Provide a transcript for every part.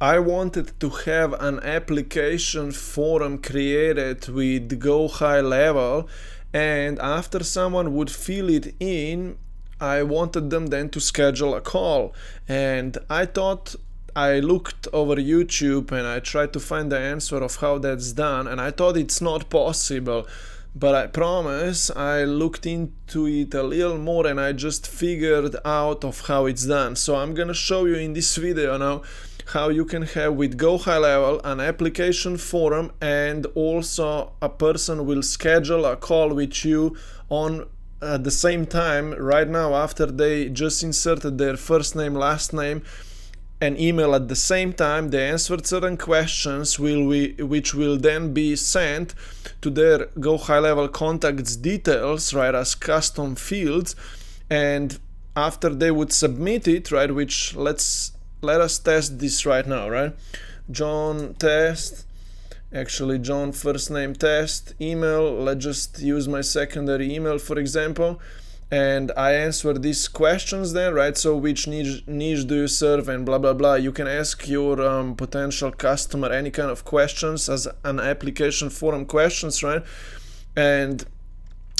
I wanted to have an application forum created with GoHighLevel, and after someone would fill it in, I wanted them then to schedule a call. And I looked over YouTube and I tried to find the answer of how that's done, and I thought it's not possible. But I promise I looked into it a little more and I just figured out of how it's done. So I'm gonna show you in this video now how you can have with GoHighLevel an application forum, and also a person will schedule a call with you on at the same time right now after they just inserted their first name, last name, an email at the same time. They answered certain questions which will then be sent to their GoHighLevel contacts details, right, as custom fields. And after they would submit it, right, which let us test this right now, right? John test, actually John first name test, email, let's just use my secondary email for example. And I answer these questions then, right? So which niche do you serve and blah blah blah. You can ask your potential customer any kind of questions as an application forum questions, right? And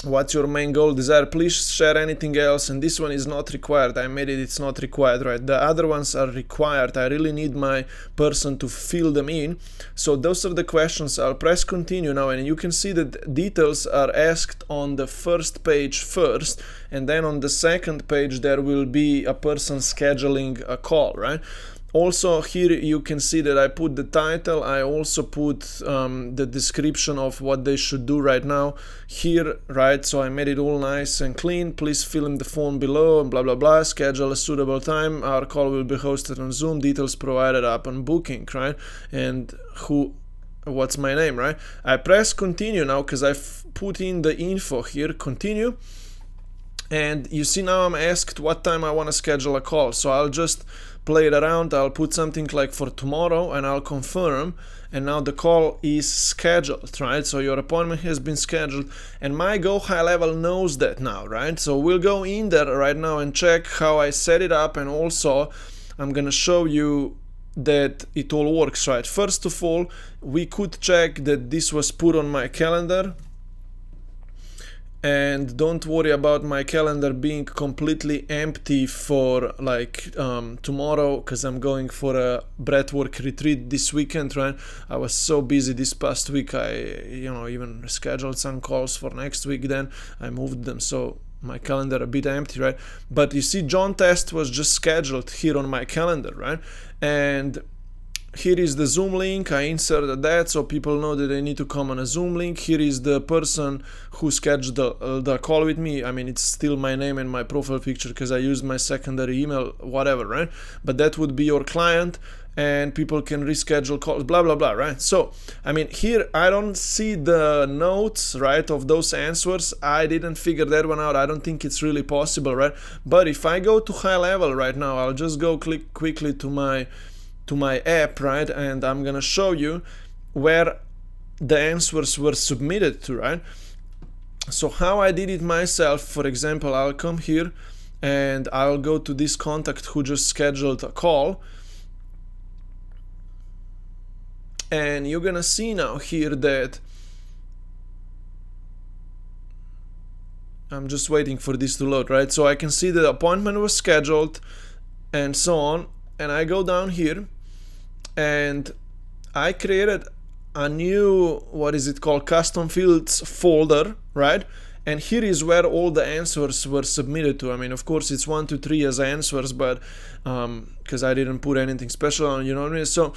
what's your main goal, desire, please share anything else. And this one is not required. I made it, it's not required, right? The other ones are required. I really need my person to fill them in. So those are the questions. I'll press continue now, and you can see that details are asked on the first page first, and then on the second page there will be a person scheduling a call, right? Also here you can see that I put the title. I also put the description of what they should do right now here, right? So I made it all nice and clean. Please fill in the form below and blah blah blah. Schedule a suitable time. Our call will be hosted on Zoom. Details provided upon booking, right? And what's my name, right? I press continue now because I've put in the info here. Continue. And you see now I'm asked what time I want to schedule a call. So I'll just play it around. I'll put something like for tomorrow and I'll confirm, and now the call is scheduled, right? So your appointment has been scheduled, and my GoHighLevel knows that now, right? So we'll go in there right now and check how I set it up, and also I'm gonna show you that it all works, right? First of all, we could check that this was put on my calendar. And don't worry about my calendar being completely empty for like tomorrow, because I'm going for a breathwork retreat this weekend, right? I was so busy this past week, I even scheduled some calls for next week, then I moved them, so my calendar a bit empty, right? But you see John test was just scheduled here on my calendar, right? And here is the Zoom link. I inserted that so people know that they need to come on a Zoom link. Here is the person who scheduled the call with me. I mean, it's still my name and my profile picture because I used my secondary email, whatever, right? But that would be your client, and people can reschedule calls, blah blah blah, right? So I mean, here I don't see the notes, right, of those answers. I didn't figure that one out. I don't think it's really possible, right? But if I go to GoHighLevel right now, I'll just go click quickly to my app, right? And I'm gonna show you where the answers were submitted to, right? So how I did it myself, for example, I'll come here and I'll go to this contact who just scheduled a call, and you're gonna see now here that I'm just waiting for this to load, right? So I can see the appointment was scheduled and so on, and I go down here and I created a new, what is it called, custom fields folder, right? And here is where all the answers were submitted to. I mean, of course it's 1 to 3 as answers, but because I didn't put anything special on, you know what I mean? So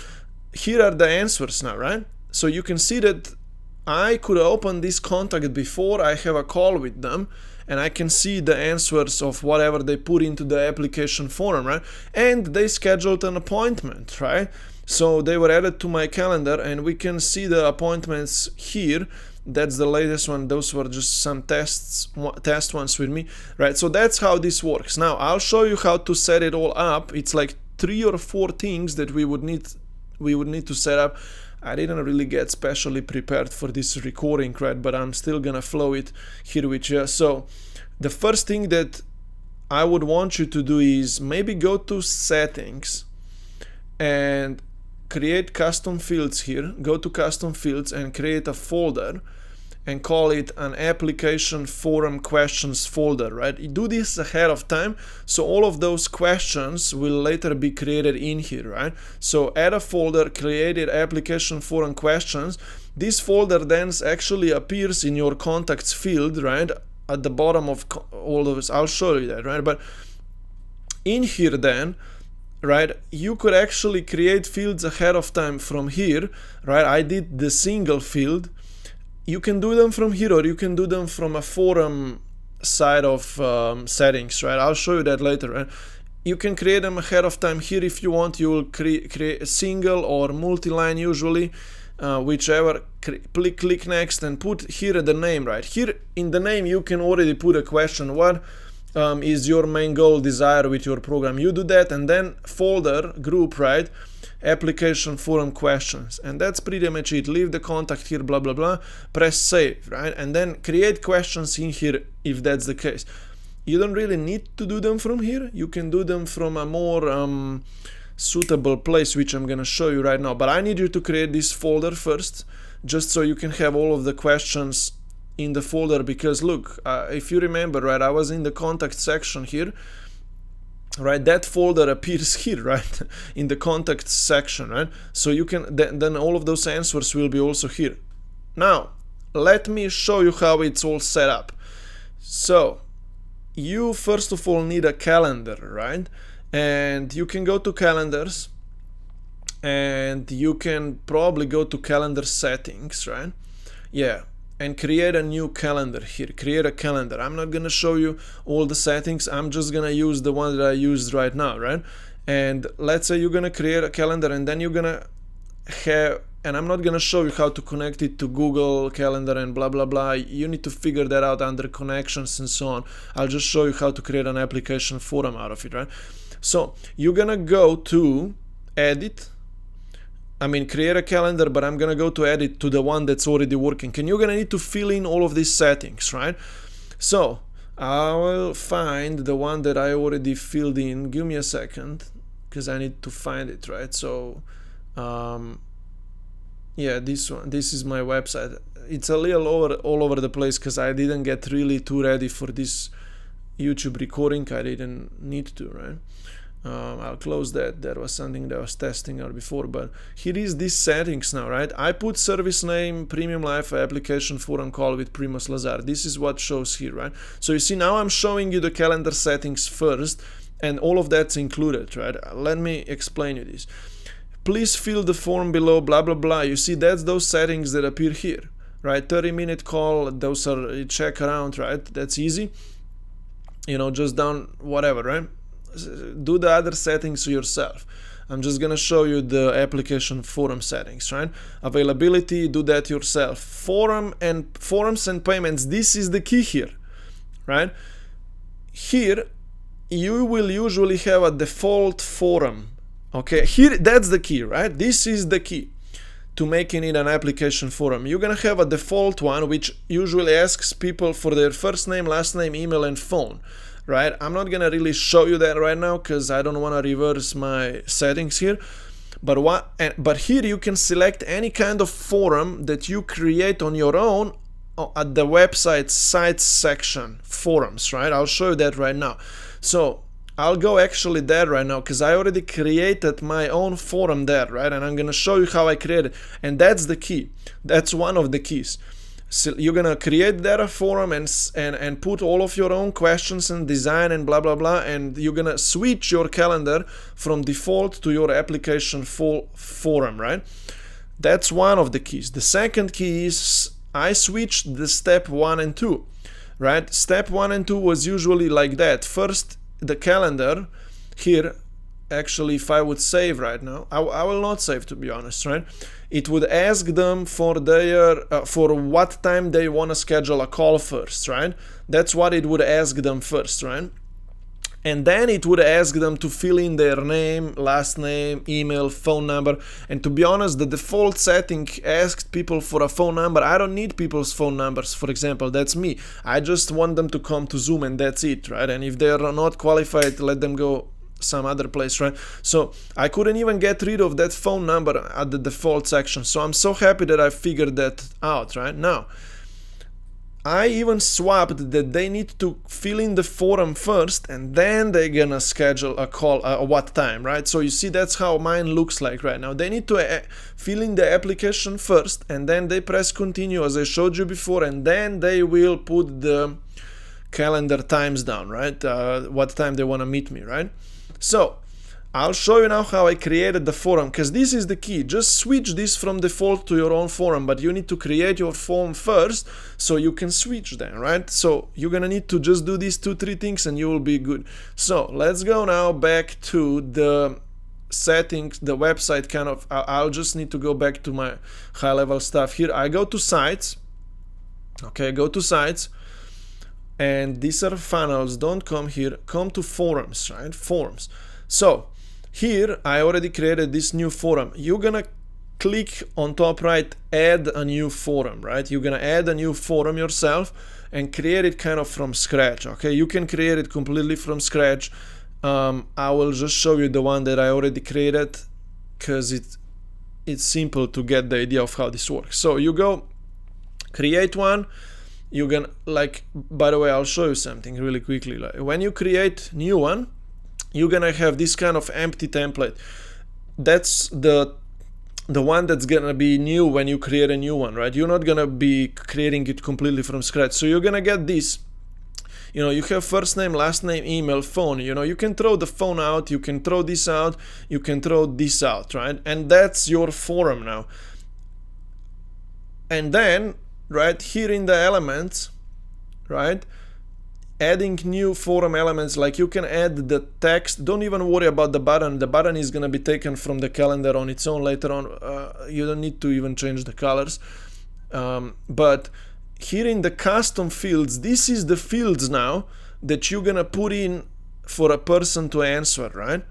here are the answers now, right? So you can see that I could open this contact before I have a call with them, and I can see the answers of whatever they put into the application forum, right? And they scheduled an appointment, right? So they were added to my calendar, and we can see the appointments here. That's the latest one. Those were just some test ones with me, right? So that's how this works. Now I'll show you how to set it all up. It's like 3 or 4 things that we would need to set up. I didn't really get specially prepared for this recording, right? But I'm still gonna flow it here with you. So the first thing that I would want you to do is maybe go to settings, and create custom fields here, go to custom fields and create a folder and call it an application forum questions folder, right? You do this ahead of time, so all of those questions will later be created in here, right? So add a folder, created application forum questions. This folder then actually appears in your contacts field, right? At the bottom of all of this. I'll show you that, right? But in here then, right, you could actually create fields ahead of time from here, right? I did the single field. You can do them from here, or you can do them from a forum side of settings, right? I'll show you that later, right? You can create them ahead of time here if you want. You will create a single or multi-line usually, whichever. Click next and put here the name, right? Here in the name you can already put a question. What is your main goal, desire with your program? You do that, and then folder, group, right? Application forum questions, and that's pretty much it. Leave the contact here, blah blah blah, press save, right? And then create questions in here if that's the case. You don't really need to do them from here. You can do them from a more suitable place, which I'm gonna show you right now. But I need you to create this folder first, just so you can have all of the questions in the folder, because look, if you remember, right, I was in the contact section here, right? That folder appears here, right, in the contact section, right? So you can then all of those answers will be also here. Now let me show you how it's all set up. So you first of all need a calendar, right? And you can go to calendars, and you can probably go to calendar settings, right? Yeah, and create a new calendar here. Create a calendar. I'm not gonna show you all the settings. I'm just gonna use the one that I used right now, right? And let's say you're gonna create a calendar, and then you're gonna have, and I'm not gonna show you how to connect it to Google Calendar and blah blah blah. You need to figure that out under connections and so on. I'll just show you how to create an application forum out of it, right? So you're gonna go to edit, create a calendar, but I'm gonna go to edit to the one that's already working, and you're gonna need to fill in all of these settings, right? So I will find the one that I already filled in. Give me a second, because I need to find it, right? So yeah, this one, this is my website. It's a little all over the place because I didn't get really too ready for this YouTube recording. I didn't need to, right? I'll close that. That was something that I was testing out before, but here is these settings now, right? I put service name, premium life application forum call with Primoz Lazar. This is what shows here, right? So you see, now I'm showing you the calendar settings first, and all of that's included, right? Let me explain you this. Please fill the form below, blah blah blah. You see, that's those settings that appear here, right? 30-minute call, those are check around, right? That's easy, you know, just down whatever, right? Do the other settings yourself. I'm just gonna show you the application forum settings, right? Availability, do that yourself. Forums and payments, this is the key here, right? Here you will usually have a default forum. Okay, here that's the key, right? This is the key to making it an application forum. You're gonna have a default one which usually asks people for their first name, last name, email, and phone. Right? I'm not gonna really show you that right now because I don't want to reverse my settings here. But here you can select any kind of forum that you create on your own at the website sites section, forums, right? I'll show you that right now. So I'll go actually there right now because I already created my own forum there, right? And I'm gonna show you how I created, and that's the key. That's one of the keys. So you're gonna create that forum and put all of your own questions and design and blah blah blah, and you're gonna switch your calendar from default to your application forum, right? That's one of the keys. The second key is I switched the step 1 and 2, right? Step 1 and 2 was usually like that. First, the calendar here. Actually, if I would save right now, I will not save, to be honest, right? It would ask them for their for what time they want to schedule a call first, right? That's what it would ask them first, right? And then it would ask them to fill in their name, last name, email, phone number. And to be honest, the default setting asked people for a phone number. I don't need people's phone numbers, for example. That's me. I just want them to come to Zoom, and that's it, right? And if they are not qualified, let them go some other place, right? So I couldn't even get rid of that phone number at the default section. So I'm so happy that I figured that out, right? Now, I even swapped that they need to fill in the forum first and then they're gonna schedule a call what time, right? So you see, that's how mine looks like right now. They need to fill in the application first and then they press continue as I showed you before, and then they will put the calendar times down, right? What time they want to meet me, right? So I'll show you now how I created the forum, because this is the key. Just switch this from default to your own forum, but you need to create your forum first so you can switch then, right? So you're gonna need to just do these 2-3 things and you will be good. So let's go now back to the settings, the website kind of. I'll just need to go back to my high level stuff here. I go to sites, okay, go to sites, and these are funnels. Don't come here, come to forums, right? Forums. So here I already created this new forum. You're gonna click on top right, add a new forum, right? You're gonna add a new forum yourself and create it kind of from scratch, okay? You can create it completely from scratch. I will just show you the one that I already created because it's simple to get the idea of how this works. So you go create one. You can, like, by the way, I'll show you something really quickly. Like, when you create new one, you're gonna have this kind of empty template. That's the one that's gonna be new when you create a new one, right? You're not gonna be creating it completely from scratch. So you're gonna get this. You know, you have first name, last name, email, phone. You know, you can throw the phone out, you can throw this out, you can throw this out, right? And that's your forum now. And then, right here in the elements, right, adding new forum elements, like you can add the text. Don't even worry about the button. The button is going to be taken from the calendar on its own later on. You don't need to even change the colors. But here in the custom fields, this is the fields now that you're going to put in for a person to answer, right?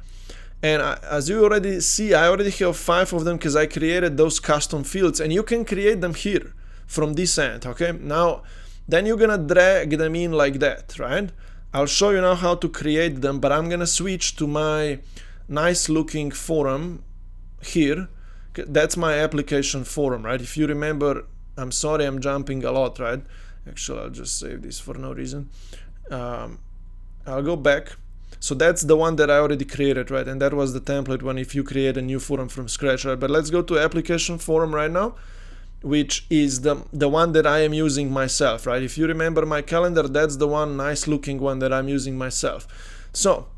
And as you already see, I already have 5 of them because I created those custom fields, and you can create them here from this end, okay? Now, then you're gonna drag them in like that, right? I'll show you now how to create them, but I'm gonna switch to my nice looking forum here. That's my application forum, right? If you remember, I'm sorry I'm jumping a lot, right? Actually, I'll just save this for no reason. I'll go back. So that's the one that I already created, right? And that was the template when if you create a new forum from scratch, right? But let's go to application forum right now, which is the one that I am using myself, right? If you remember my calendar, that's the one nice looking one that I'm using myself. So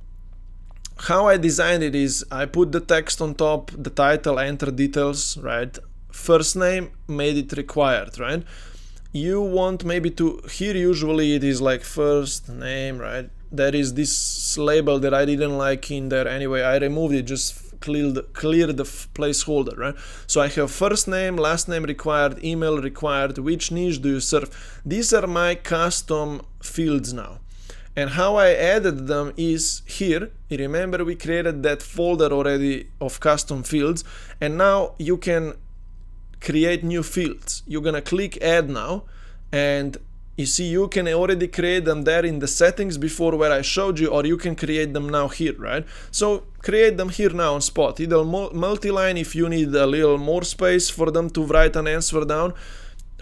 how I designed it is I put the text on top, the title, enter details, right? First name, made it required, right? You want maybe to, here usually it is like first name, right? There is this label that I didn't like in there anyway. I removed it, just clear the placeholder, right? So I have first name, last name required, email required, which niche do you serve? These are my custom fields now. And how I added them is here. Remember, we created that folder already of custom fields, and now you can create new fields. You're gonna click add now, and you see you can already create them there in the settings before where I showed you, or you can create them now here, right? So create them here now on spot. Either multi-line if you need a little more space for them to write an answer down.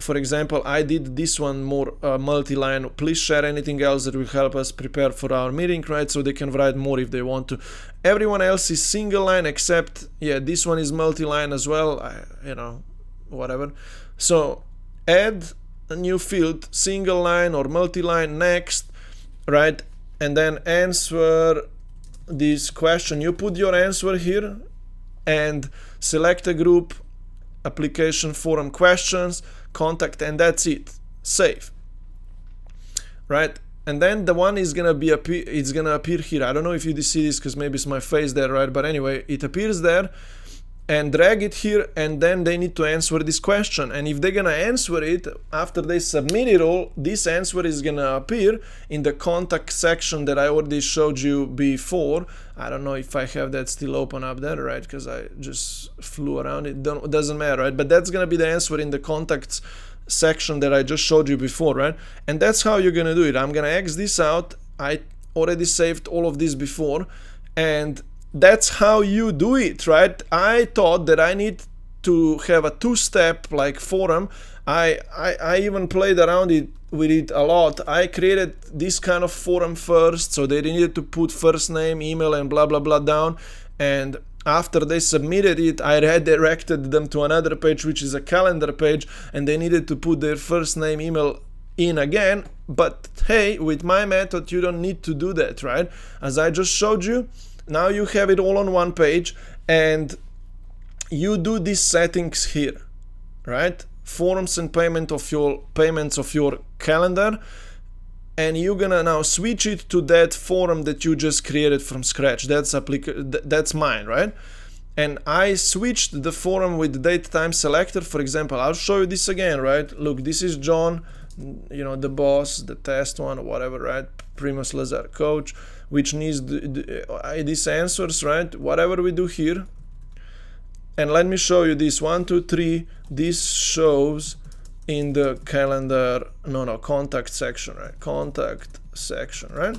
For example, I did this one more multi-line. Please share anything else that will help us prepare for our meeting, right? So they can write more if they want to. Everyone else is single line except, yeah, this one is multi-line as well. You know, whatever. So add a new field, single line or multi-line, next, right? And then answer this question. You put your answer here and select a group, application forum questions, contact, and that's it. Save, right? And then the one is gonna be it's gonna appear here. I don't know if you see this because maybe it's my face there, right? But anyway, it appears there. And drag it here, and then they need to answer this question. And if they're gonna answer it after they submit it all, this answer is gonna appear in the contact section that I already showed you before. I don't know if I have that still open up there, right? Because I just flew around it. Doesn't matter, right? But that's gonna be the answer in the contacts section that I just showed you before, right? And that's how you're gonna do it. I'm gonna X this out. I already saved all of this before. And that's how you do it, right? I thought that I need to have a two-step like forum. I even played around with it a lot. I created this kind of forum first, so they needed to put first name, email, and blah blah blah down. And after they submitted it, I redirected them to another page, which is a calendar page, and they needed to put their first name, email in again. But hey, with my method, you don't need to do that, right? As I just showed you, now you have it all on one page, and you do these settings here, right? Forms and payments of your calendar, and you're gonna now switch it to that forum that you just created from scratch. That's mine, right? And I switched the forum with the date time selector. For example, I'll show you this again, right? Look, this is John, you know, the boss, the test one, or whatever, right? Primoz Lazar, coach, which needs these answers, right? Whatever we do here. And let me show you this 1, 2, 3. This shows in the calendar, contact section, right? Contact section, right?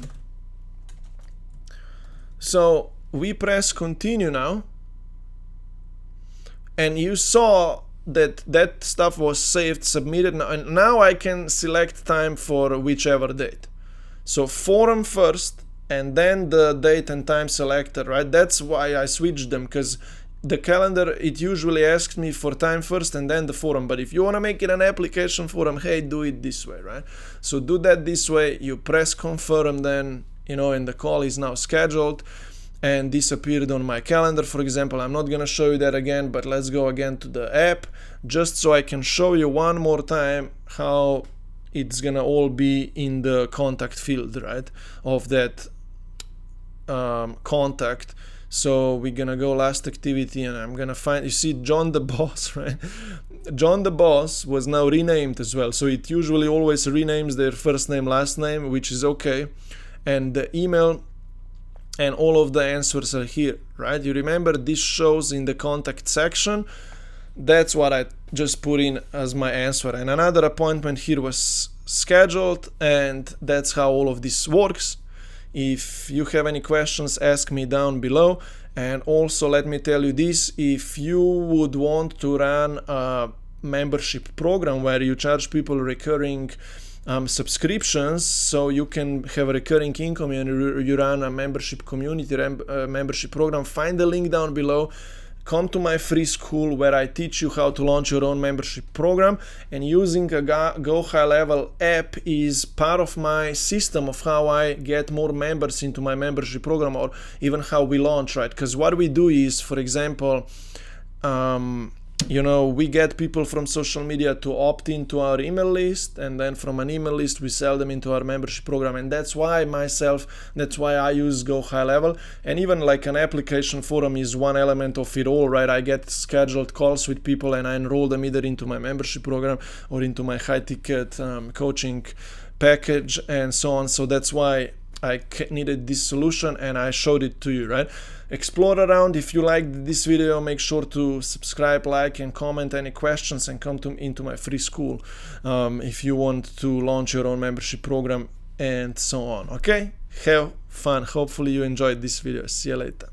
So we press continue now, and you saw that stuff was saved, submitted, and now I can select time for whichever date. So forum first, and then the date and time selector, right? That's why I switched them, because the calendar, it usually asks me for time first and then the forum. But if you want to make it an application forum, hey, do it this way, right? So do that this way. You press confirm, then, and the call is now scheduled and disappeared on my calendar, for example. I'm not going to show you that again, but let's go again to the app, just so I can show you one more time how it's going to all be in the contact field, right, of that contact. So we're gonna go last activity, and I'm gonna find, you see John the boss, right? John the boss was now renamed as well. So it usually always renames their first name, last name, which is okay. And the email and all of the answers are here, right? You remember this shows in the contact section. That's what I just put in as my answer. And another appointment here was scheduled, and that's how all of this works. If you have any questions, ask me down below. And also, let me tell you this, if you would want to run a membership program where you charge people recurring subscriptions, so you can have a recurring income and you run a membership community, membership program, find the link down below. Come to my free school where I teach you how to launch your own membership program, and using a GoHighLevel app is part of my system of how I get more members into my membership program, or even how we launch, right? Because what we do is, for example, we get people from social media to opt into our email list, and then from an email list we sell them into our membership program. And that's why I use GoHighLevel. And even like an application forum is one element of it all, right? I get scheduled calls with people and I enroll them either into my membership program or into my high ticket coaching package and so on. So that's why I needed this solution, and I showed it to you, right? Explore around. If you liked this video, make sure to subscribe, like, and comment any questions, and come into my free school if you want to launch your own membership program and so on. Okay, have fun. Hopefully you enjoyed this video. See you later.